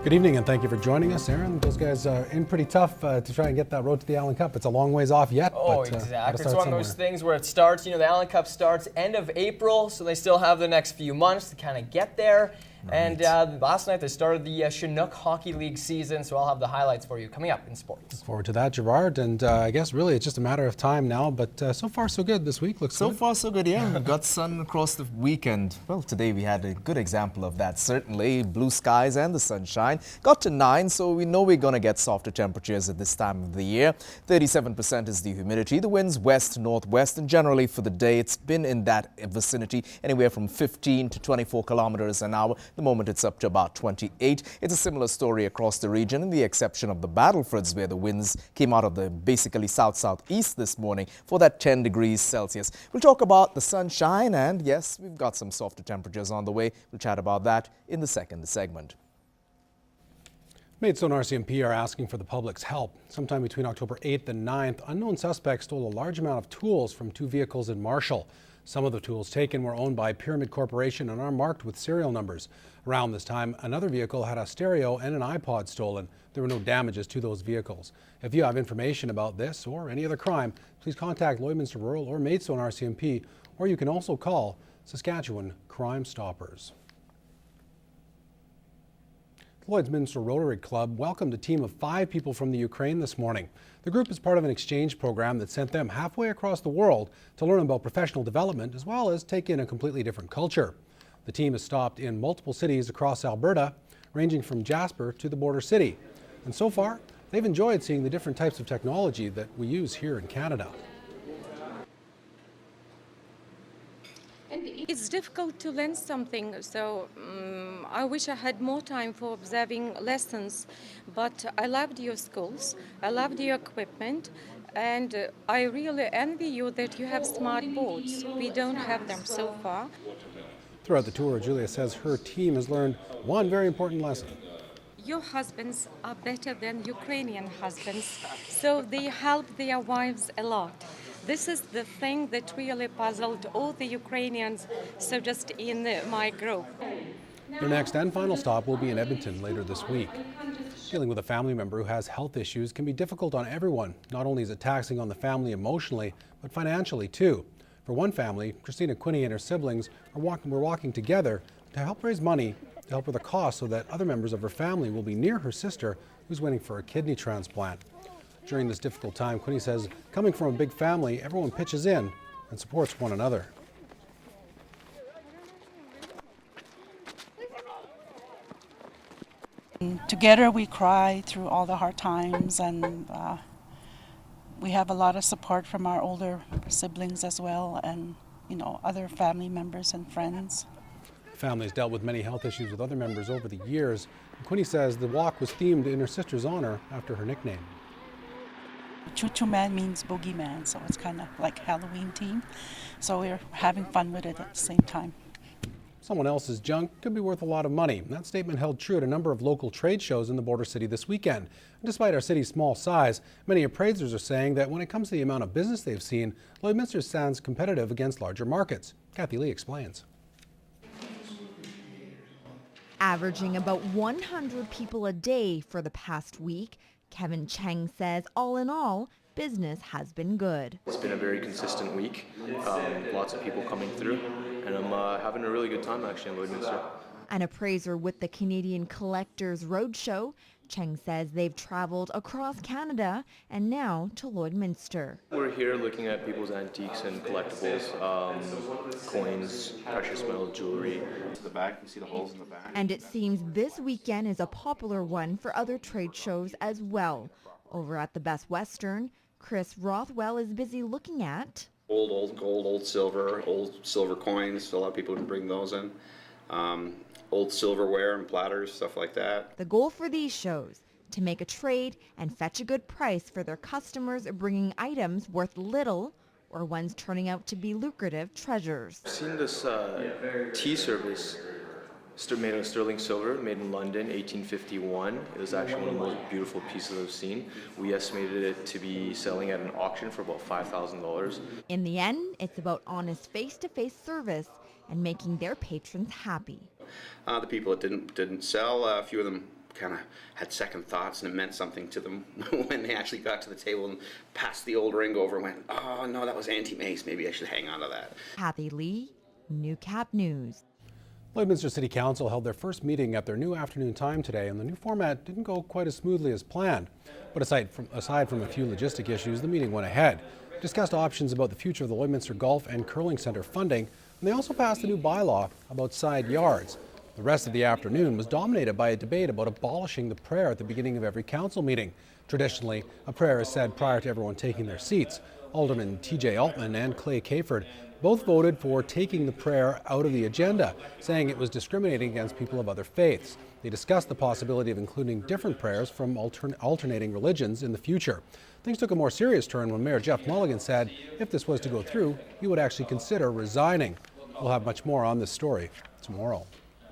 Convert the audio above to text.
Good evening and thank you for joining us, Aaron. Those guys are in pretty tough to try and get that road to the Allen Cup. It's a long ways off yet. Oh, but, exactly. It's one of those things where it starts, the Allen Cup starts end of April, so they still have the next few months to kind of get there. Right. And last night they started the Chinook Hockey League season, so I'll have the highlights for you coming up in sports. Look forward to that, Gerard. And I guess really it's just a matter of time now, but so far so good this week. Looks so good. far so good, yeah. We've got sun across the weekend. Well, today we had a good example of that, certainly. Blue skies and the sunshine. Got to 9, so we know we're going to get softer temperatures at this time of the year. 37% is the humidity. The winds west-northwest, and generally for the day it's been in that vicinity, anywhere from 15 to 24 kilometers an hour. The moment it's up to about 28. It's a similar story across the region, in the exception of the Battlefords, where the winds came out of the basically south-southeast this morning for that 10 degrees Celsius. We'll talk about the sunshine, and yes, we've got some softer temperatures on the way. We'll chat about that in the second segment. Maidstone RCMP are asking for the public's help. Sometime between October 8th and 9th, unknown suspects stole a large amount of tools from 2 vehicles in Marshall. Some of the tools taken were owned by Pyramid Corporation and are marked with serial numbers. Around this time, another vehicle had a stereo and an iPod stolen. There were no damages to those vehicles. If you have information about this or any other crime, please contact Lloydminster Rural or Maidstone RCMP, or you can also call Saskatchewan Crime Stoppers. Lloydminster Rotary Club welcomed a team of 5 people from the Ukraine this morning. The group is part of an exchange program that sent them halfway across the world to learn about professional development as well as take in a completely different culture. The team has stopped in multiple cities across Alberta, ranging from Jasper to the border city. And so far, they've enjoyed seeing the different types of technology that we use here in Canada. It's difficult to learn something, so I wish I had more time for observing lessons, but I loved your schools, I loved your equipment, and I really envy you that you have smart boards. We don't have them so far. Throughout the tour, Julia says her team has learned one very important lesson. Your husbands are better than Ukrainian husbands, so they help their wives a lot. This is the thing that really puzzled all the Ukrainians, so just in my group. Their next and final stop will be in Edmonton later this week. Dealing with a family member who has health issues can be difficult on everyone. Not only is it taxing on the family emotionally, but financially too. For one family, Christina Quinney and her siblings were walking together to help raise money to help with the cost so that other members of her family will be near her sister who's waiting for a kidney transplant. During this difficult time, Quinney says, coming from a big family, everyone pitches in and supports one another. Together we cry through all the hard times, and we have a lot of support from our older siblings as well, and other family members and friends. The family has dealt with many health issues with other members over the years. Quinney says the walk was themed in her sister's honor after her nickname. Choo Choo Man means boogeyman, so it's kind of like Halloween theme. So we're having fun with it at the same time. Someone else's junk could be worth a lot of money. That statement held true at a number of local trade shows in the border city this weekend. And despite our city's small size, many appraisers are saying that when it comes to the amount of business they've seen, Lloydminster stands competitive against larger markets. Kathy Lee explains. Averaging about 100 people a day for the past week, Kevin Cheng says all in all, business has been good. It's been a very consistent week, lots of people coming through, and I'm having a really good time actually in Lloydminster. An appraiser with the Canadian Collectors Roadshow, Cheng says they've traveled across Canada and now to Lloydminster. We're here looking at people's antiques and collectibles, coins, precious metal, jewelry. To the back, you see the holes in the back. And it seems this weekend is a popular one for other trade shows as well. Over at the Best Western, Chris Rothwell is busy looking at Old gold, old silver coins. A lot of people would bring those in. Old silverware and platters, stuff like that. The goal for these shows, to make a trade and fetch a good price for their customers bringing items worth little or ones turning out to be lucrative treasures. I've seen this tea service made of sterling silver, made in London, 1851. It was actually one of the most beautiful pieces I've seen. We estimated it to be selling at an auction for about $5,000. In the end, it's about honest face-to-face service and making their patrons happy. The people that didn't sell, a few of them kind of had second thoughts, and it meant something to them when they actually got to the table and passed the old ring over and went, oh no, that was anti-mace, maybe I should hang on to that. Kathy Lee, New Cap News. Lloydminster City Council held their first meeting at their new afternoon time today, and the new format didn't go quite as smoothly as planned. But aside from a few logistic issues, the meeting went ahead. Discussed options about the future of the Lloydminster Golf and Curling Centre funding, and they also passed a new bylaw about side yards. The rest of the afternoon was dominated by a debate about abolishing the prayer at the beginning of every council meeting. Traditionally, a prayer is said prior to everyone taking their seats. Alderman TJ Altman and Clay Caford both voted for taking the prayer out of the agenda, saying it was discriminating against people of other faiths. They discussed the possibility of including different prayers from alternating religions in the future. Things took a more serious turn when Mayor Jeff Mulligan said if this was to go through, he would actually consider resigning. We'll have much more on this story tomorrow.